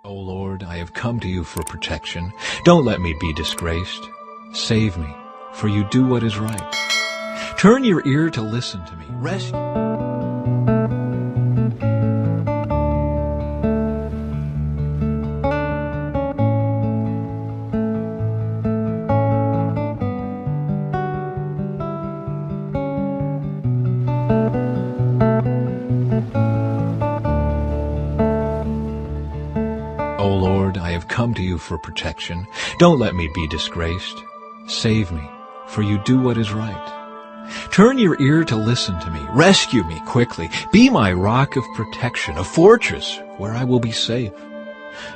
O Lord, I have come to you for protection. Don't let me be disgraced. Save me, for you do what is right. Turn your ear to listen to me. Rescue. O Lord, I have come to you for protection. Don't let me be disgraced. Save me, for you do what is right. Turn your ear to listen to me. Rescue me quickly. Be my rock of protection, a fortress where I will be safe.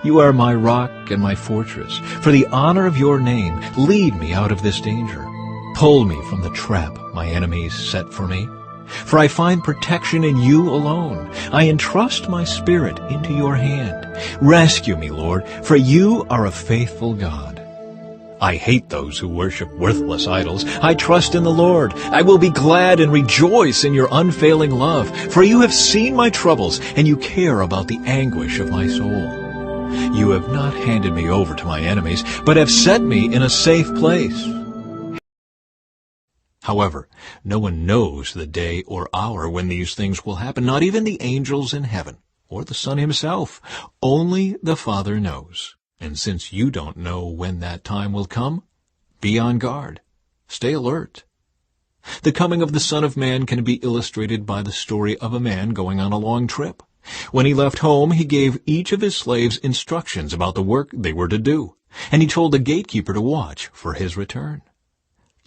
You are my rock and my fortress. For the honor of your name, lead me out of this danger. Pull me from the trap my enemies set for me. For I find protection in you alone. I entrust my spirit into your hand. Rescue me, Lord, for you are a faithful God. I hate those who worship worthless idols. I trust in the Lord. I will be glad and rejoice in your unfailing love. For you have seen my troubles, and you care about the anguish of my soul. You have not handed me over to my enemies, but have set me in a safe place. However, no one knows the day or hour when these things will happen, not even the angels in heaven or the Son himself. Only the Father knows. And since you don't know when that time will come, be on guard. Stay alert. The coming of the Son of Man can be illustrated by the story of a man going on a long trip. When he left home, he gave each of his slaves instructions about the work they were to do, and he told the gatekeeper to watch for his return.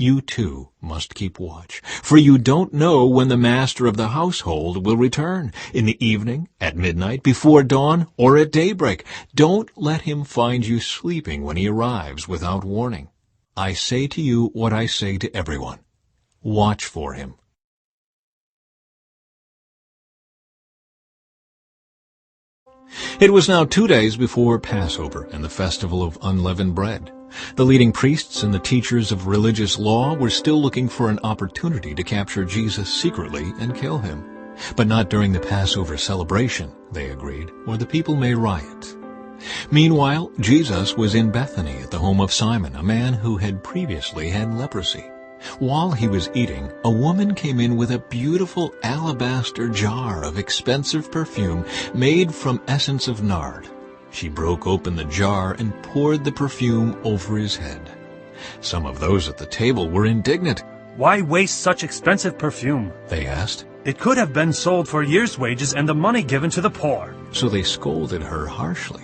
You too must keep watch, for you don't know when the master of the household will return, in the evening, at midnight, before dawn, or at daybreak. Don't let him find you sleeping when he arrives without warning. I say to you what I say to everyone. Watch for him. It was now 2 days before Passover and the festival of unleavened bread. The leading priests and the teachers of religious law were still looking for an opportunity to capture Jesus secretly and kill him. But not during the Passover celebration, they agreed, or the people may riot. Meanwhile, Jesus was in Bethany at the home of Simon, a man who had previously had leprosy. While he was eating, a woman came in with a beautiful alabaster jar of expensive perfume made from essence of nard. She broke open the jar and poured the perfume over his head. Some of those at the table were indignant. "Why waste such expensive perfume?" they asked. "It could have been sold for a year's wages and the money given to the poor." So they scolded her harshly.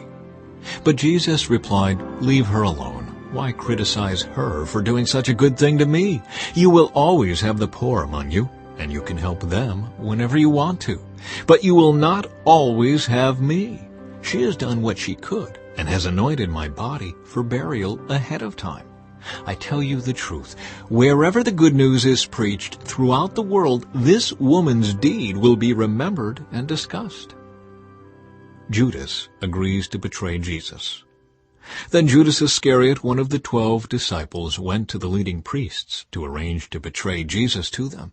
But Jesus replied, "Leave her alone. Why criticize her for doing such a good thing to me? You will always have the poor among you, and you can help them whenever you want to. But you will not always have me. She has done what she could and has anointed my body for burial ahead of time. I tell you the truth, wherever the good news is preached throughout the world, this woman's deed will be remembered and discussed." Judas agrees to betray Jesus. Then Judas Iscariot, one of the 12 disciples, went to the leading priests to arrange to betray Jesus to them.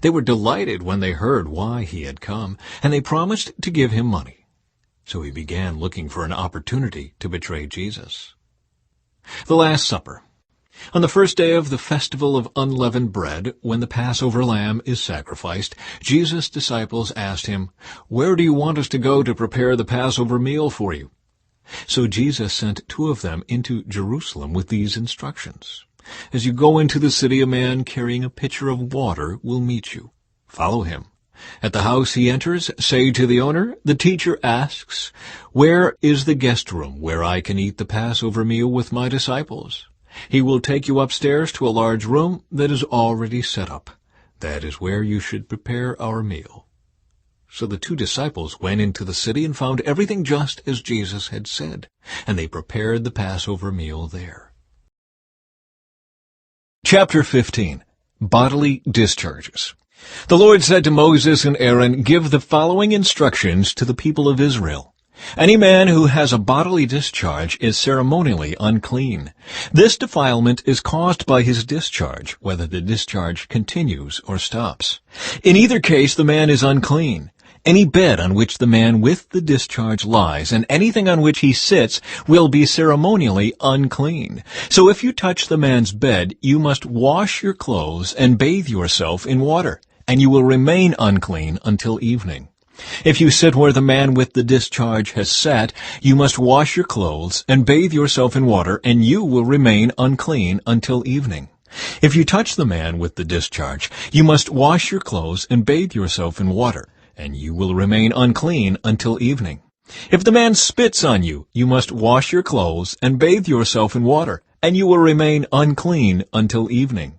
They were delighted when they heard why he had come, and they promised to give him money. So he began looking for an opportunity to betray Jesus. The Last Supper. On the first day of the festival of unleavened bread, when the Passover lamb is sacrificed, Jesus' disciples asked him, "Where do you want us to go to prepare the Passover meal for you?" So Jesus sent 2 of them into Jerusalem with these instructions. "As you go into the city, a man carrying a pitcher of water will meet you. Follow him. At the house he enters, say to the owner, 'The teacher asks, where is the guest room where I can eat the Passover meal with my disciples?' He will take you upstairs to a large room that is already set up. That is where you should prepare our meal." So the 2 disciples went into the city and found everything just as Jesus had said, and they prepared the Passover meal there. Chapter 15. Bodily Discharges. The Lord said to Moses and Aaron, "Give the following instructions to the people of Israel. Any man who has a bodily discharge is ceremonially unclean. This defilement is caused by his discharge, whether the discharge continues or stops. In either case, the man is unclean. Any bed on which the man with the discharge lies, and anything on which he sits, will be ceremonially unclean. So if you touch the man's bed, you must wash your clothes and bathe yourself in water, and you will remain unclean until evening. If you sit where the man with the discharge has sat, you must wash your clothes and bathe yourself in water, and you will remain unclean until evening. If you touch the man with the discharge, you must wash your clothes and bathe yourself in water, and you will remain unclean until evening. If the man spits on you, you must wash your clothes and bathe yourself in water, and you will remain unclean until evening.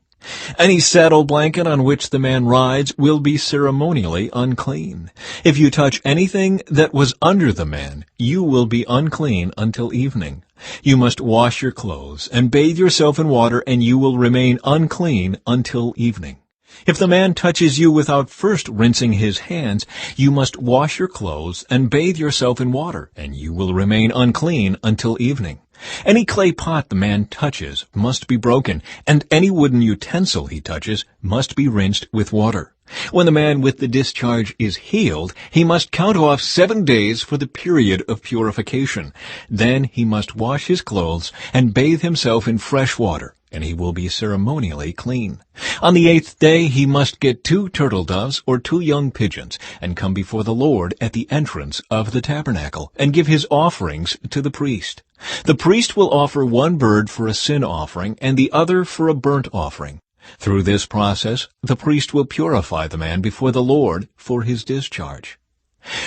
Any saddle blanket on which the man rides will be ceremonially unclean. If you touch anything that was under the man, you will be unclean until evening. You must wash your clothes and bathe yourself in water, and you will remain unclean until evening. If the man touches you without first rinsing his hands, you must wash your clothes and bathe yourself in water, and you will remain unclean until evening. Any clay pot the man touches must be broken, and any wooden utensil he touches must be rinsed with water. When the man with the discharge is healed, he must count off 7 days for the period of purification. Then he must wash his clothes and bathe himself in fresh water, and he will be ceremonially clean. On the 8th day he must get 2 turtle doves or 2 young pigeons, and come before the Lord at the entrance of the tabernacle, and give his offerings to the priest. The priest will offer 1 bird for a sin offering, and the other for a burnt offering. Through this process, the priest will purify the man before the Lord for his discharge.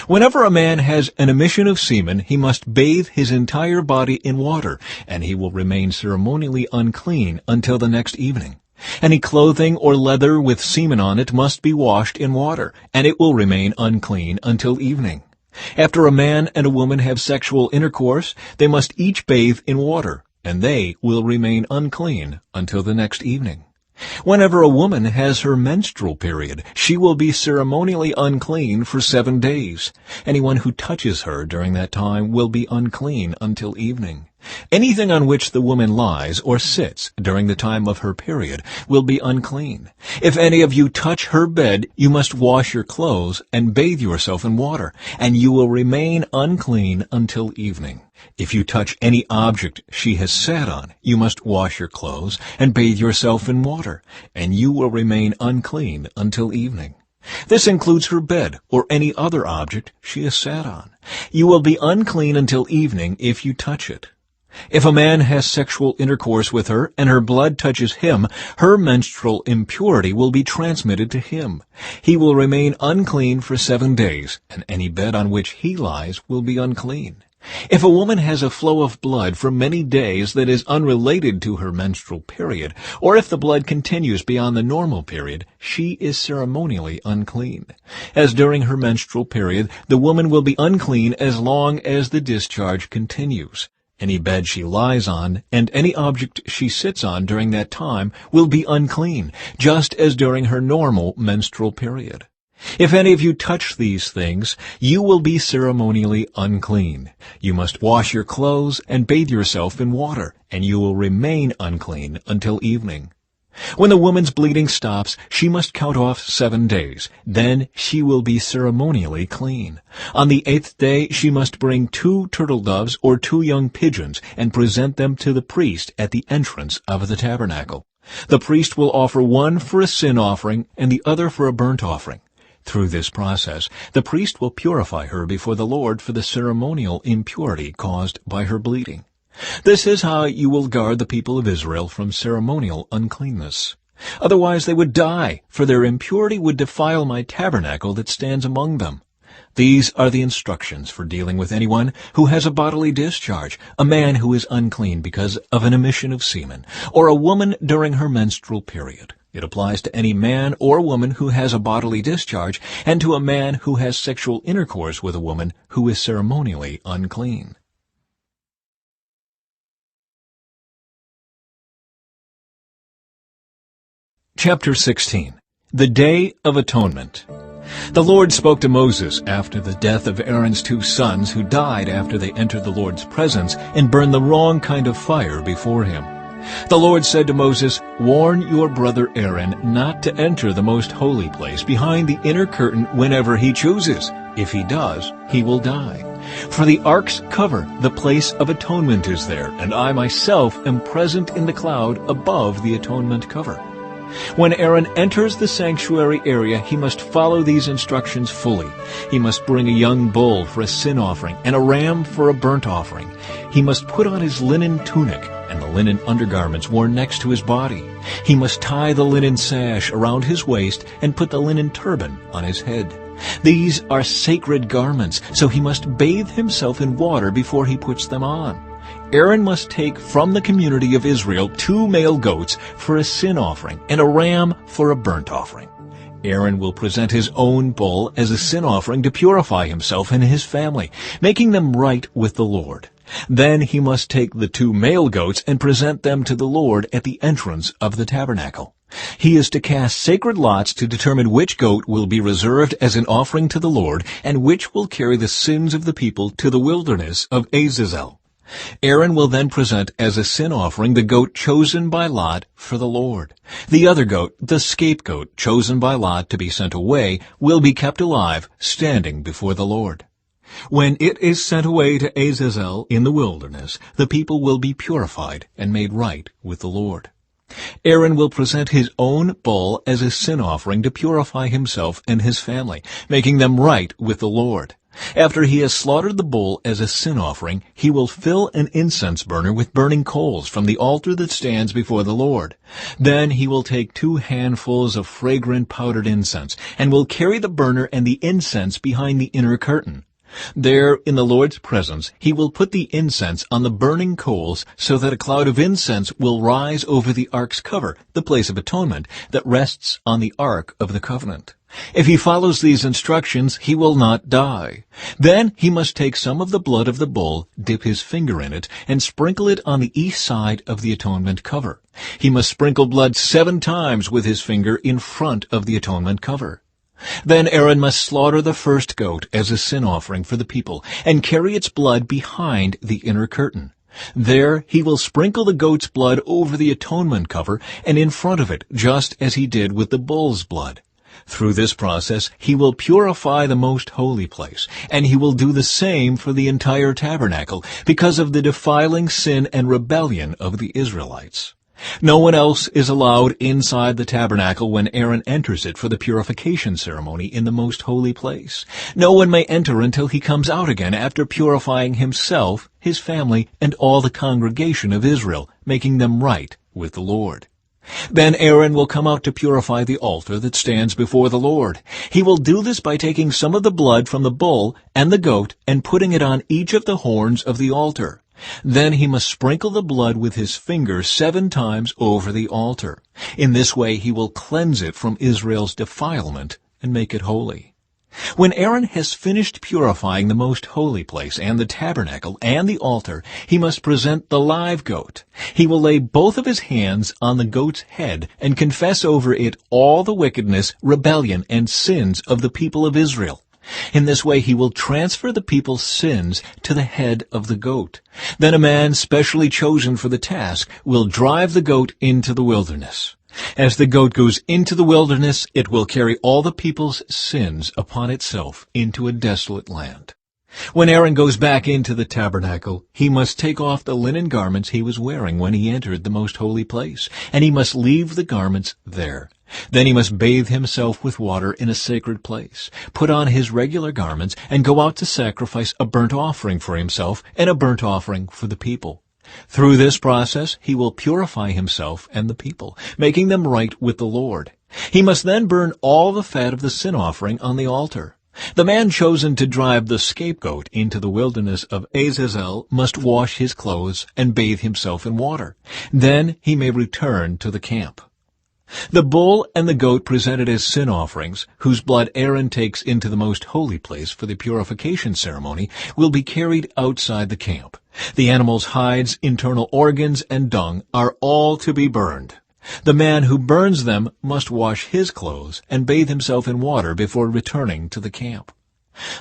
Whenever a man has an emission of semen, he must bathe his entire body in water, and he will remain ceremonially unclean until the next evening. Any clothing or leather with semen on it must be washed in water, and it will remain unclean until evening. After a man and a woman have sexual intercourse, they must each bathe in water, and they will remain unclean until the next evening. Whenever a woman has her menstrual period, she will be ceremonially unclean for 7 days. Anyone who touches her during that time will be unclean until evening. Anything on which the woman lies or sits during the time of her period will be unclean. If any of you touch her bed, you must wash your clothes and bathe yourself in water, and you will remain unclean until evening. If you touch any object she has sat on, you must wash your clothes and bathe yourself in water, and you will remain unclean until evening. This includes her bed or any other object she has sat on. You will be unclean until evening if you touch it. If a man has sexual intercourse with her and her blood touches him, her menstrual impurity will be transmitted to him. He will remain unclean for 7 days, and any bed on which he lies will be unclean. If a woman has a flow of blood for many days that is unrelated to her menstrual period, or if the blood continues beyond the normal period, she is ceremonially unclean. As during her menstrual period, the woman will be unclean as long as the discharge continues. Any bed she lies on and any object she sits on during that time will be unclean, just as during her normal menstrual period. If any of you touch these things, you will be ceremonially unclean. You must wash your clothes and bathe yourself in water, and you will remain unclean until evening. When the woman's bleeding stops, she must count off 7 days. Then she will be ceremonially clean. On the 8th day, she must bring 2 turtle doves or 2 young pigeons and present them to the priest at the entrance of the tabernacle. The priest will offer 1 for a sin offering and the other for a burnt offering. Through this process, the priest will purify her before the Lord for the ceremonial impurity caused by her bleeding. This is how you will guard the people of Israel from ceremonial uncleanness. Otherwise they would die, for their impurity would defile my tabernacle that stands among them. These are the instructions for dealing with anyone who has a bodily discharge, a man who is unclean because of an emission of semen, or a woman during her menstrual period. It applies to any man or woman who has a bodily discharge, and to a man who has sexual intercourse with a woman who is ceremonially unclean. Chapter 16. The Day of Atonement. The Lord spoke to Moses after the death of Aaron's 2 sons who died after they entered the Lord's presence and burned the wrong kind of fire before him. The Lord said to Moses, "Warn your brother Aaron not to enter the most holy place behind the inner curtain whenever he chooses, If he does, he will die. For the ark's cover, the place of atonement is there, and I myself am present in the cloud above the atonement cover. When Aaron enters the sanctuary area, he must follow these instructions fully. He must bring a young bull for a sin offering and a ram for a burnt offering. He must put on his linen tunic and the linen undergarments worn next to his body. He must tie the linen sash around his waist and put the linen turban on his head. These are sacred garments, so he must bathe himself in water before he puts them on. Aaron must take from the community of Israel 2 male goats for a sin offering and a ram for a burnt offering. Aaron will present his own bull as a sin offering to purify himself and his family, making them right with the Lord. Then he must take the 2 male goats and present them to the Lord at the entrance of the tabernacle. He is to cast sacred lots to determine which goat will be reserved as an offering to the Lord and which will carry the sins of the people to the wilderness of Azazel. Aaron will then present as a sin offering the goat chosen by lot for the Lord. The other goat, the scapegoat, chosen by lot to be sent away, will be kept alive, standing before the Lord. When it is sent away to Azazel in the wilderness, the people will be purified and made right with the Lord. Aaron will present his own bull as a sin offering to purify himself and his family, making them right with the Lord. After he has slaughtered the bull as a sin offering, he will fill an incense burner with burning coals from the altar that stands before the Lord. Then he will take 2 handfuls of fragrant powdered incense, and will carry the burner and the incense behind the inner curtain. There, in the Lord's presence, he will put the incense on the burning coals so that a cloud of incense will rise over the ark's cover, the place of atonement, that rests on the ark of the covenant. If he follows these instructions, he will not die. Then he must take some of the blood of the bull, dip his finger in it, and sprinkle it on the east side of the atonement cover. He must sprinkle blood 7 times with his finger in front of the atonement cover. Then Aaron must slaughter the first goat as a sin offering for the people and carry its blood behind the inner curtain. There he will sprinkle the goat's blood over the atonement cover and in front of it, just as he did with the bull's blood. Through this process, he will purify the most holy place, and he will do the same for the entire tabernacle because of the defiling sin and rebellion of the Israelites. No one else is allowed inside the tabernacle when Aaron enters it for the purification ceremony in the most holy place. No one may enter until he comes out again after purifying himself, his family, and all the congregation of Israel, making them right with the Lord. Then Aaron will come out to purify the altar that stands before the Lord. He will do this by taking some of the blood from the bull and the goat and putting it on each of the horns of the altar. Then he must sprinkle the blood with his finger 7 times over the altar. In this way he will cleanse it from Israel's defilement and make it holy. When Aaron has finished purifying the most holy place and the tabernacle and the altar, he must present the live goat. He will lay both of his hands on the goat's head and confess over it all the wickedness, rebellion, and sins of the people of Israel. In this way he will transfer the people's sins to the head of the goat. Then a man specially chosen for the task will drive the goat into the wilderness. As the goat goes into the wilderness, it will carry all the people's sins upon itself into a desolate land. When Aaron goes back into the tabernacle, he must take off the linen garments he was wearing when he entered the most holy place, and he must leave the garments there. Then he must bathe himself with water in a sacred place, put on his regular garments, and go out to sacrifice a burnt offering for himself and a burnt offering for the people. Through this process, he will purify himself and the people, making them right with the Lord. He must then burn all the fat of the sin offering on the altar. The man chosen to drive the scapegoat into the wilderness of Azazel must wash his clothes and bathe himself in water. Then he may return to the camp. The bull and the goat presented as sin offerings, whose blood Aaron takes into the most holy place for the purification ceremony, will be carried outside the camp. The animal's hides, internal organs, and dung are all to be burned. The man who burns them must wash his clothes and bathe himself in water before returning to the camp.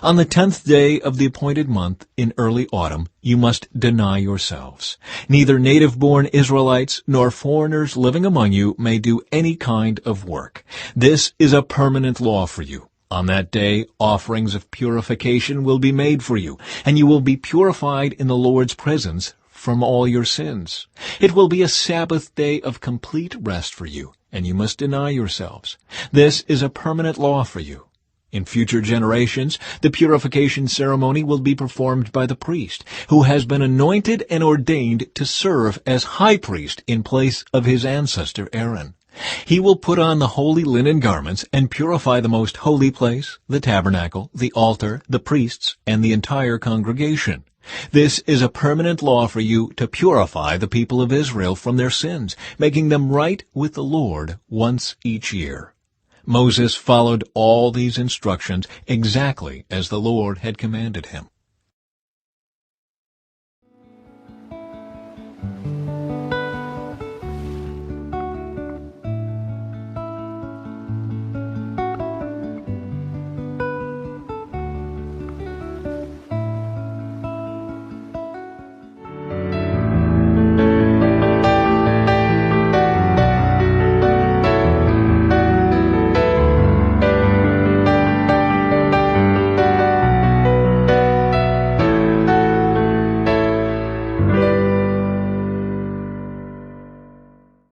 On the 10th day of the appointed month in early autumn, you must deny yourselves. Neither native-born Israelites nor foreigners living among you may do any kind of work. This is a permanent law for you. On that day, offerings of purification will be made for you, and you will be purified in the Lord's presence from all your sins. It will be a Sabbath day of complete rest for you, and you must deny yourselves. This is a permanent law for you. In future generations, the purification ceremony will be performed by the priest, who has been anointed and ordained to serve as high priest in place of his ancestor Aaron. He will put on the holy linen garments and purify the most holy place, the tabernacle, the altar, the priests, and the entire congregation. This is a permanent law for you to purify the people of Israel from their sins, making them right with the Lord once each year. Moses followed all these instructions exactly as the Lord had commanded him.